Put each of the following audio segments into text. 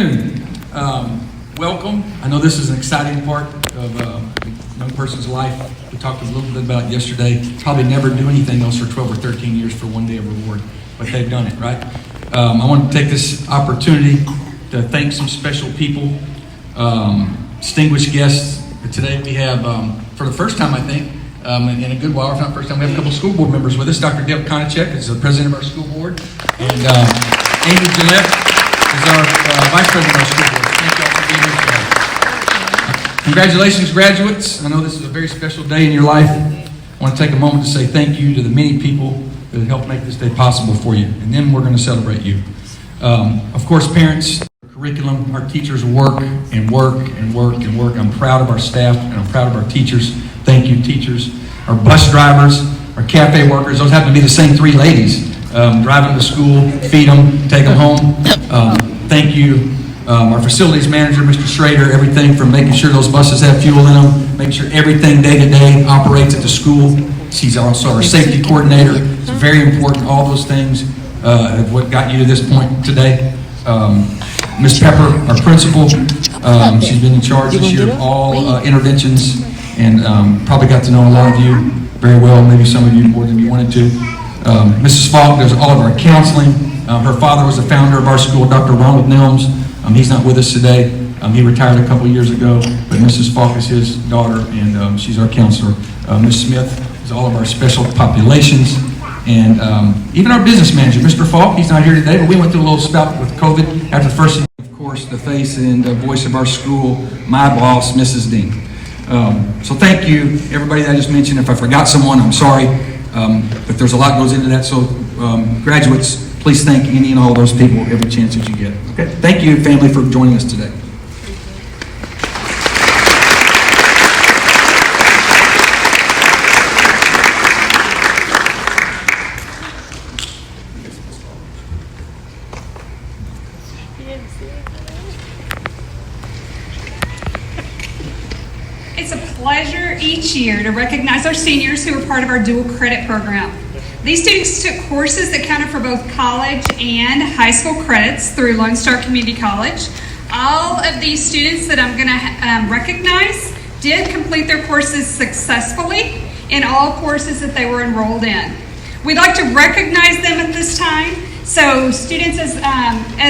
afternoon. Welcome. I know this is an exciting part of a young person's life. We talked a little bit about it yesterday. Probably never do anything else for 12 or 13 years for one day of reward, but they've done it, right? I want to take this opportunity to thank some special people, distinguished guests. Today we have, for the first time I think, in a good while, if not first time, we have a couple school board members with us. Dr. Gabe is the president of our school board, and Amy Gillette is our vice president of our school board. Thank you all for being here today. Congratulations, graduates. I know this is a very special day in your life. I want to take a moment to say thank you to the many people that helped make this day possible for you, and then we're going to celebrate you. Of course, parents, curriculum, our teachers work and work and work and work. I'm proud of our staff and I'm proud of our teachers. Thank you, teachers. Our bus drivers, our cafe workers, those happen to be the same three ladies. Drive them to school, feed them, take them home. Thank you. Our facilities manager, Mr. Schrader, everything from making sure those buses have fuel in them, making sure everything day to day operates at the school. She's also our safety coordinator. It's very important. All those things have what got you to this point today. Ms. Pepper, our principal, she's been in charge this year of all interventions and probably got to know a lot of you very well, maybe some of you more than you wanted to. Mrs. Falk does all of our counseling. Her father was the founder of our school, Dr. Ronald Nelms. He's not with us today. He retired a couple years ago, but Mrs. Falk is his daughter, and she's our counselor. Ms. Smith is all of our special populations, and even our business manager, Mr. Falk. He's not here today, but we went through a little spout with COVID after the first. Of course, the face and the voice of our school, my boss, Mrs. Dean. So thank you, everybody that I just mentioned. If I forgot someone, I'm sorry, but there's a lot goes into that. So graduates, please thank any and all those people every chance that you get. Okay, thank you, family, for joining us today. It's a pleasure each year to recognize our seniors who are part of our dual credit program. These students took courses that counted for both college and high school credits through Lone Star Community College. All of these students that I'm going to recognize did complete their courses successfully in all courses that they were enrolled in. We'd like to recognize them at this time. So students, as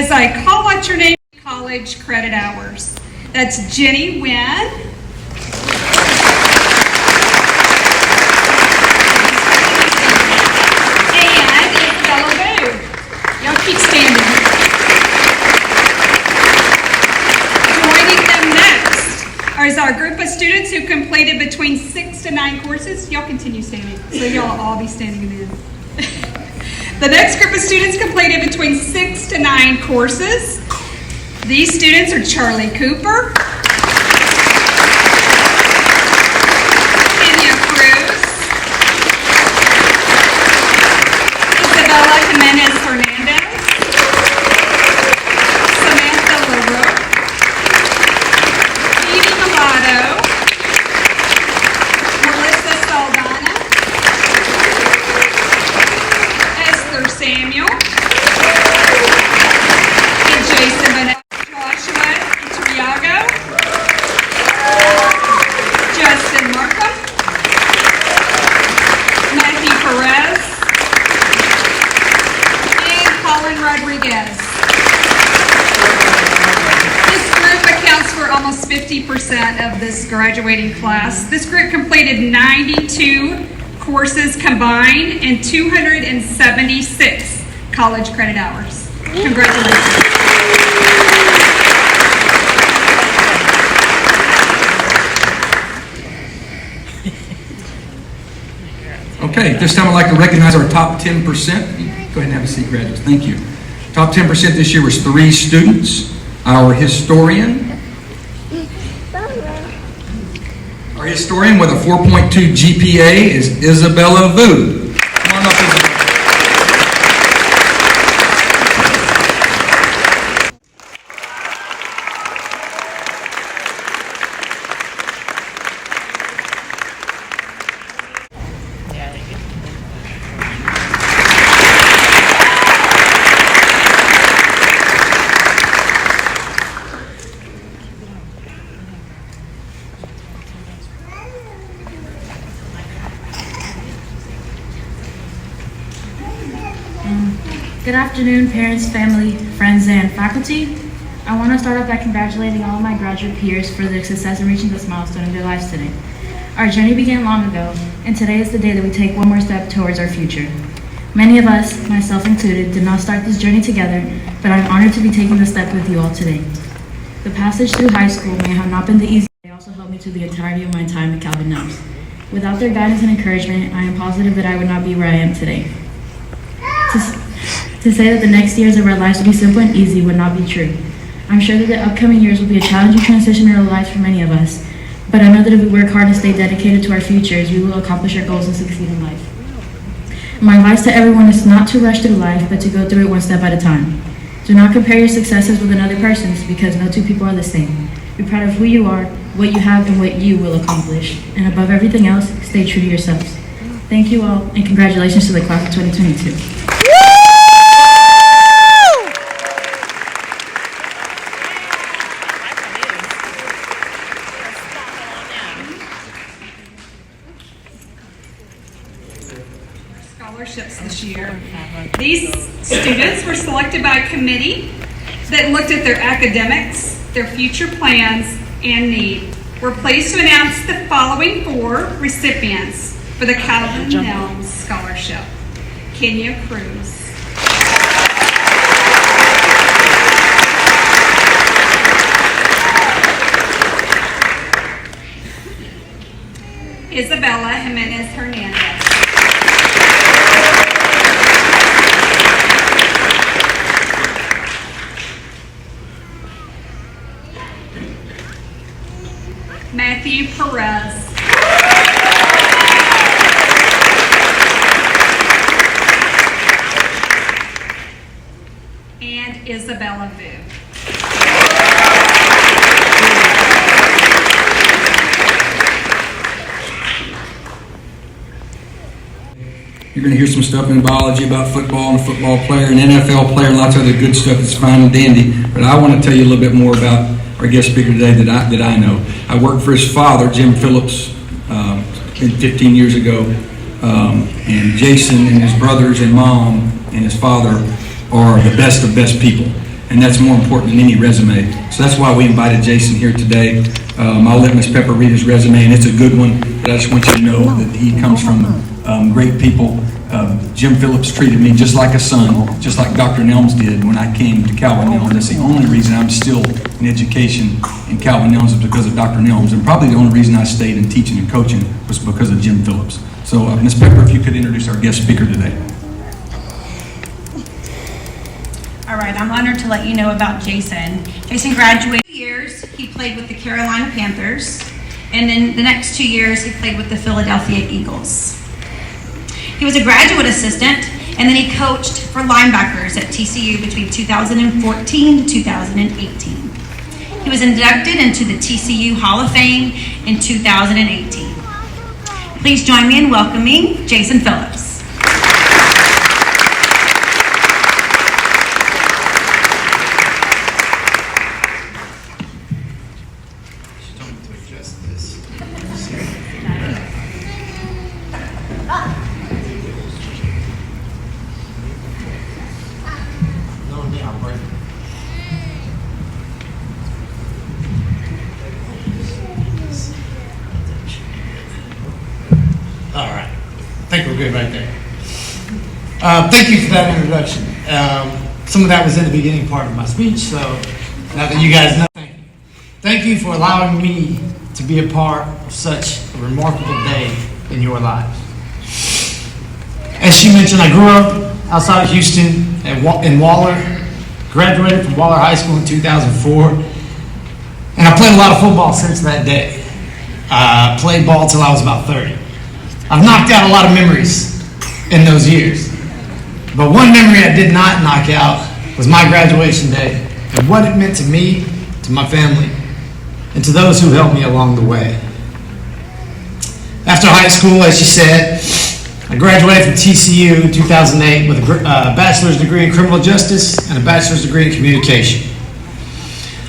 I call out your name, college credit hours. That's Jenny Wynn. Keep standing. Joining them next is our group of students who completed between 6 to 9 courses. Y'all continue standing, so y'all all be standing again. The next group of students completed between 6 to 9 courses. These students are Charlie Cooper, Kenya Cruz, Isabella Jimenez Hernandez, almost 50% of this graduating class. This group completed 92 courses combined and 276 college credit hours. Congratulations. Okay, this time I'd like to recognize our top 10%. Go ahead and have a seat, graduates. Thank you. Top 10% this year was 3 students. Our historian with a 4.2 GPA is Isabella Vu. Come on up, Isabella. Good afternoon, parents, family, friends, and faculty. I want to start off by congratulating all of my graduate peers for their success in reaching this milestone in their lives today. Our journey began long ago, and today is the day that we take one more step towards our future. Many of us, myself included, did not start this journey together, but I'm honored to be taking this step with you all today. The passage through high school may have not been the easiest, but they also helped me through the entirety of my time at Calvin Nels. Without their guidance and encouragement, I am positive that I would not be where I am today. To say that the next years of our lives will be simple and easy would not be true. I'm sure that the upcoming years will be a challenging transition in our lives for many of us, but I know that if we work hard and stay dedicated to our futures, we will accomplish our goals and succeed in life. My advice to everyone is not to rush through life, but to go through it one step at a time. Do not compare your successes with another person's, because no two people are the same. Be proud of who you are, what you have, and what you will accomplish. And above everything else, stay true to yourselves. Thank you all, and congratulations to the class of 2022. Scholarships this year. These students were selected by a committee that looked at their academics, their future plans, and need. We're pleased to announce the following 4 recipients for the Calvin Nels Scholarship. Kenya Cruz. Isabella Jimenez Hernandez. Matthew Perez. And Isabella Vu. You're going to hear some stuff in biology about football and a football player, an NFL player, and lots of other good stuff that's fine and dandy. But I want to tell you a little bit more about our guest speaker today that I know. I worked for his father, Jim Phillips, 15 years ago. And Jason and his brothers and mom and his father are the best of best people. And that's more important than any resume. So that's why we invited Jason here today. I'll let Ms. Pepper read his resume, and it's a good one. But I just want you to know that he comes from great people. Jim Phillips treated me just like a son, just like Dr. Nelms did when I came to Calvin Nelms. That's the only reason I'm still in education in Calvin Nelms is because of Dr. Nelms. And probably the only reason I stayed in teaching and coaching was because of Jim Phillips. So Ms. Pepper, if you could introduce our guest speaker today. All right, I'm honored to let you know about Jason. Jason graduated 2 years. He played with the Carolina Panthers, and then the next 2 years he played with the Philadelphia Eagles. He was a graduate assistant, and then he coached for linebackers at TCU between 2014 to 2018. He was inducted into the TCU Hall of Fame in 2018. Please join me in welcoming Jason Phillips. All right, I think we're good right there. Thank you for that introduction. Some of that was in the beginning part of my speech, so now that you guys know, thank you for allowing me to be a part of such a remarkable day in your lives. As she mentioned, I grew up outside of Houston in Waller, graduated from Waller High School in 2004, and I played a lot of football since that day. Played ball till I was about 30. I've knocked out a lot of memories in those years, but one memory I did not knock out was my graduation day and what it meant to me, to my family, and to those who helped me along the way. After high school, as she said, I graduated from TCU in 2008 with a bachelor's degree in criminal justice and a bachelor's degree in communication.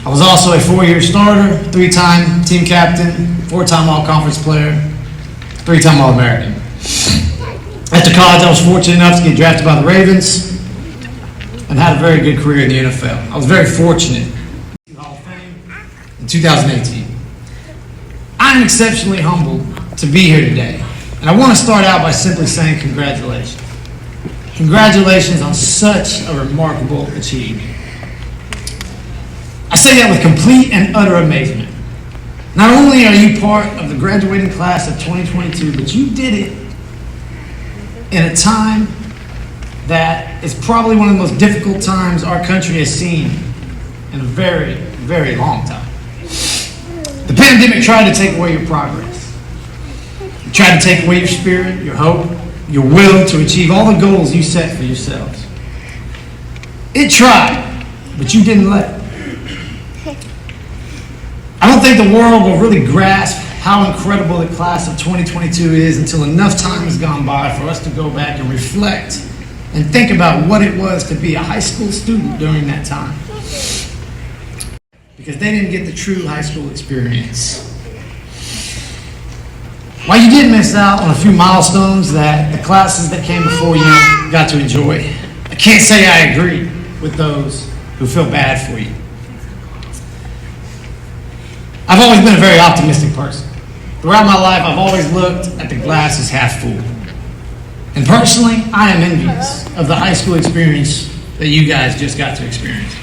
I was also a 4-year starter, 3-time team captain, 4-time all-conference player, 3-time All-American. After college, I was fortunate enough to get drafted by the Ravens, and had a very good career in the NFL. I was very fortunate. Hall of Fame in 2018. I am exceptionally humbled to be here today. And I want to start out by simply saying congratulations. Congratulations on such a remarkable achievement. I say that with complete and utter amazement. Not only are you part of the graduating class of 2022, but you did it in a time that is probably one of the most difficult times our country has seen in a very, very long time. The pandemic tried to take away your progress. It tried to take away your spirit, your hope, your will to achieve all the goals you set for yourselves. It tried, but you didn't let it. I don't think the world will really grasp how incredible the class of 2022 is until enough time has gone by for us to go back and reflect and think about what it was to be a high school student during that time. Because they didn't get the true high school experience. While you did miss out on a few milestones that the classes that came before you got to enjoy, I can't say I agree with those who feel bad for you. I've always been a very optimistic person. Throughout my life, I've always looked at the glass as half full. And personally, I am envious of the high school experience that you guys just got to experience.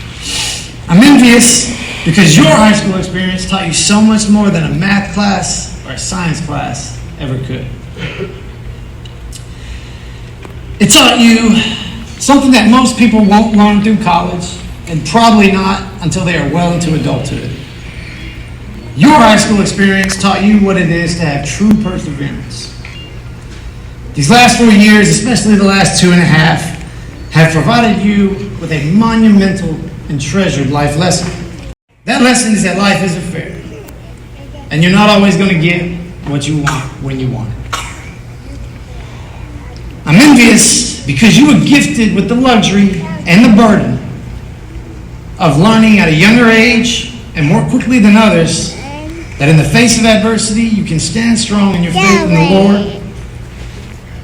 I'm envious because your high school experience taught you so much more than a math class or a science class ever could. It taught you something that most people won't learn through college, and probably not until they are well into adulthood. Your high school experience taught you what it is to have true perseverance. These last 4 years, especially the last 2.5, have provided you with a monumental and treasured life lesson. That lesson is that life isn't fair, and you're not always going to get what you want when you want it. I'm envious because you were gifted with the luxury and the burden of learning at a younger age and more quickly than others that in the face of adversity, you can stand strong in your faith in the Lord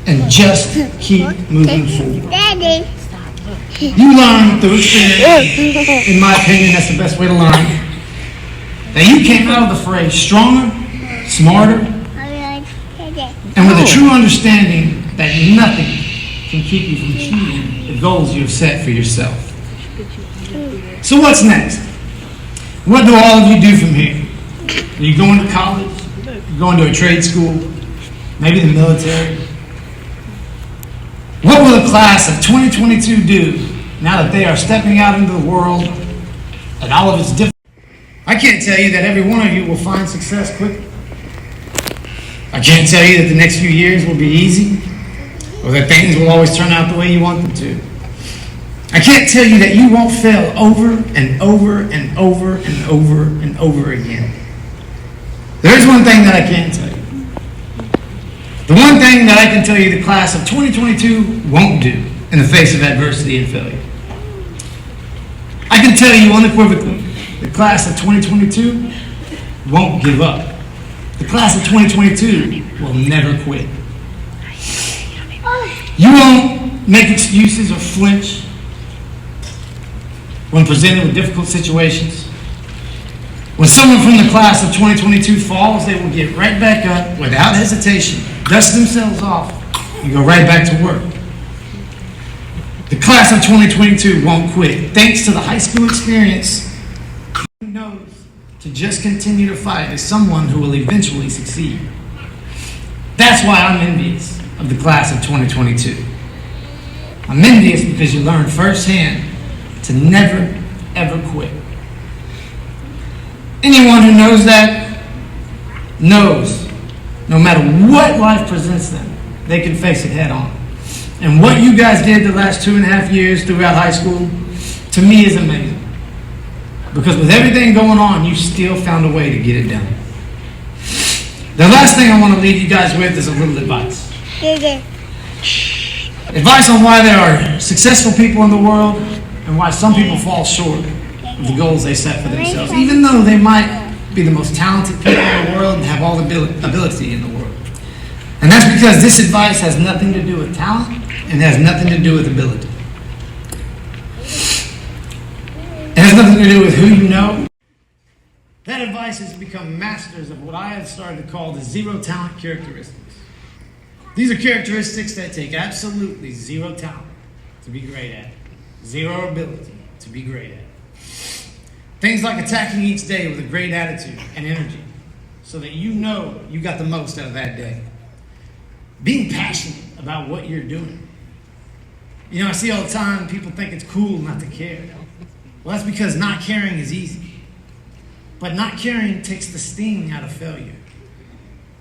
and just keep moving forward. You learn through experience, in my opinion, that's the best way to learn, that you came out of the fray stronger, smarter, and with a true understanding that nothing can keep you from achieving the goals you have set for yourself. So what's next? What do all of you do from here? Are you going to college? Are you going to a trade school? Maybe the military? What will the class of 2022 do now that they are stepping out into the world and all of its different? I can't tell you that every one of you will find success quickly. I can't tell you that the next few years will be easy or that things will always turn out the way you want them to. I can't tell you that you won't fail over and over and over and over and over again. There's one thing that I can tell you. The one thing that I can tell you the class of 2022 won't do in the face of adversity and failure. I can tell you unequivocally, the class of 2022 won't give up. The class of 2022 will never quit. You won't make excuses or flinch when presented with difficult situations. When someone from the class of 2022 falls, they will get right back up without hesitation, dust themselves off, and go right back to work. The class of 2022 won't quit. Thanks to the high school experience, who knows to just continue to fight as someone who will eventually succeed. That's why I'm envious of the class of 2022. I'm envious because you learned firsthand to never, ever quit. Anyone who knows that knows no matter what life presents them, they can face it head on. And what you guys did the last 2.5 years throughout high school, to me, is amazing. Because with everything going on, you still found a way to get it done. The last thing I want to leave you guys with is a little advice. Advice on why there are successful people in the world and why some people fall short of the goals they set for themselves, even though they might be the most talented people in the world and have all the ability in the world. And that's because this advice has nothing to do with talent and has nothing to do with ability. has nothing to do with who you know. That advice is to become masters of what I have started to call the zero talent characteristics. These are characteristics that take absolutely zero talent to be great at, zero ability to be great at. Things like attacking each day with a great attitude and energy so that you know you got the most out of that day. Being passionate about what you're doing. You know, I see all the time people think it's cool not to care. Well, that's because not caring is easy. But not caring takes the sting out of failure.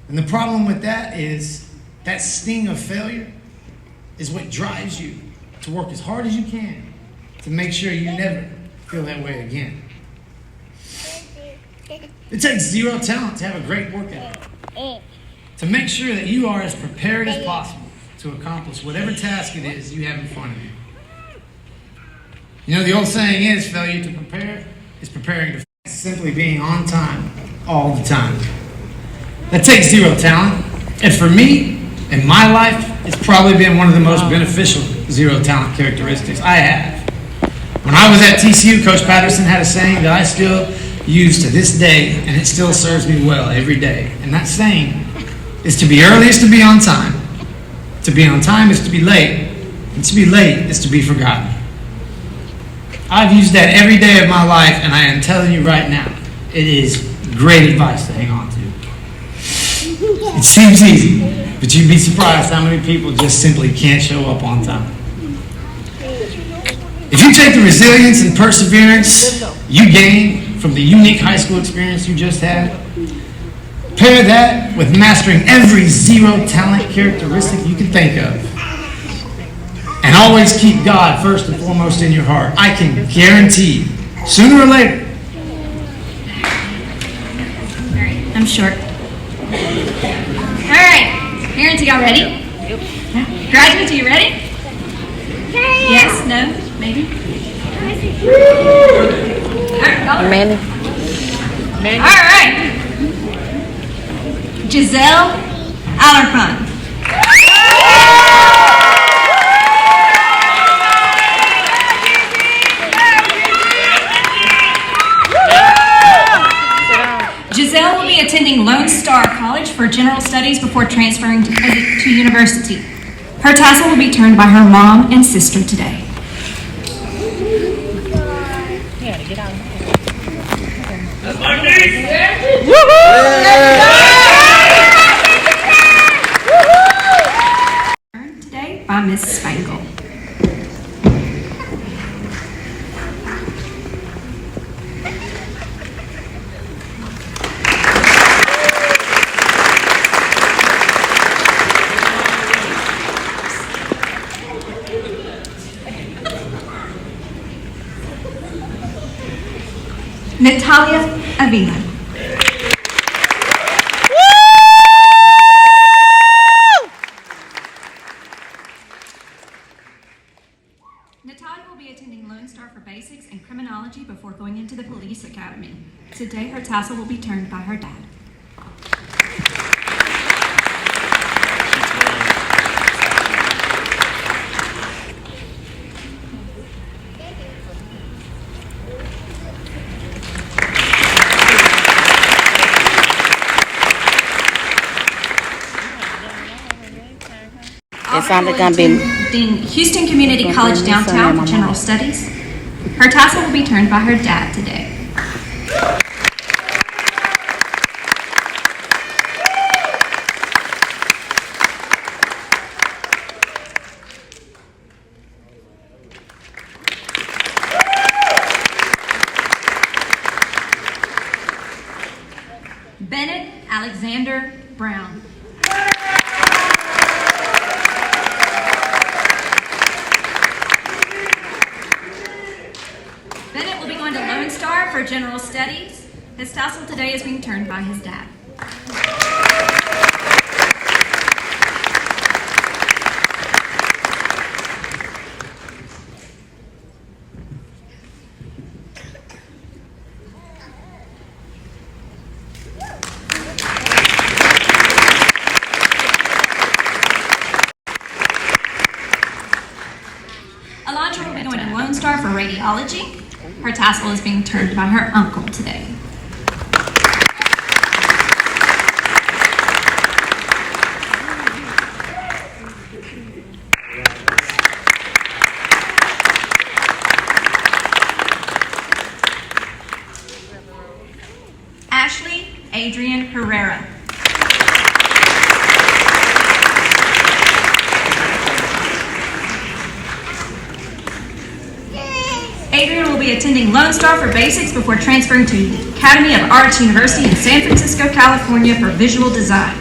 And the problem with that is that sting of failure is what drives you to work as hard as you can to make sure you never feel that way again. It takes zero talent to have a great work ethic. To make sure that you are as prepared as possible to accomplish whatever task it is you have in front of you. You know, the old saying is, failure to prepare is preparing to fail. Simply being on time all the time. That takes zero talent. And for me, in my life, it's probably been one of the most beneficial zero talent characteristics I have. When I was at TCU, Coach Patterson had a saying that I still use to this day, and it still serves me well every day. And that saying is to be early is to be on time. To be on time is to be late. And to be late is to be forgotten. I've used that every day of my life, and I am telling you right now, it is great advice to hang on to. It seems easy, but you'd be surprised how many people just simply can't show up on time. If you take the resilience and perseverance you gain from the unique high school experience you just had, pair that with mastering every zero talent characteristic you can think of, and always keep God first and foremost in your heart, I can guarantee, sooner or later. All right, I'm short. All right, parents, are y'all ready? Yeah. Graduates, are you ready? Yes, no, maybe? All right, Manny. all right. Giselle Allerpun. Giselle will be attending Lone Star College for General Studies before transferring to university. Her tassel will be turned by her mom and sister today. Today by Miss Spangle. Natalia Avila. Natalia will be attending Lone Star for Basics and Criminology before going into the Police Academy. Today, her tassel will be turned by her dad. It sounded gonna be In Houston Community College downtown for General Studies. Her tassel will be turned by her dad today. Bennett Alexander Brown. Bennett will be going to Lone Star for General Studies. His tassel today is being turned by his dad. Alondra will be going to Lone Star for radiology. Her tassel is being turned by her uncle today. Ashley Adrian Herrera. Adrian will be attending Lone Star for Basics before transferring to Academy of Arts University in San Francisco, California for visual design.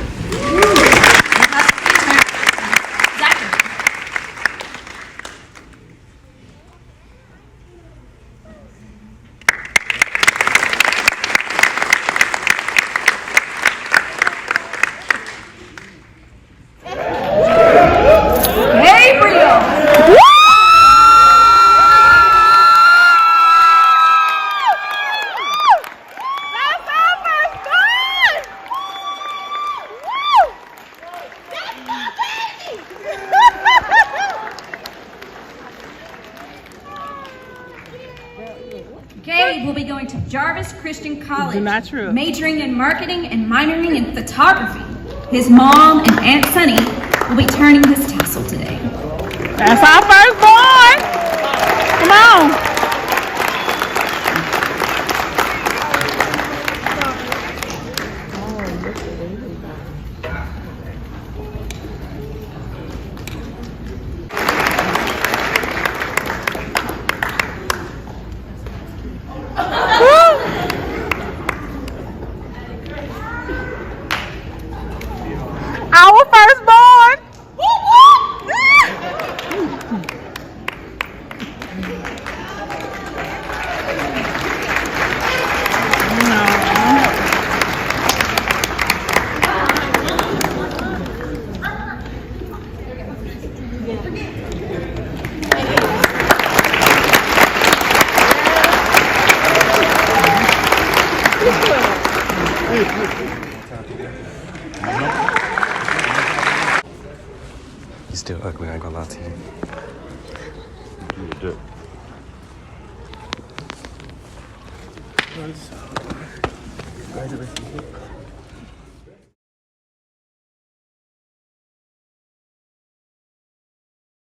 Gabe will be going to Jarvis Christian College, majoring in marketing and minoring in photography. His mom and Aunt Sunni will be turning his tassel today. That's our first boy. Come on. Our firstborn. He's still ugly, I ain't gonna lie to you. Congratulations.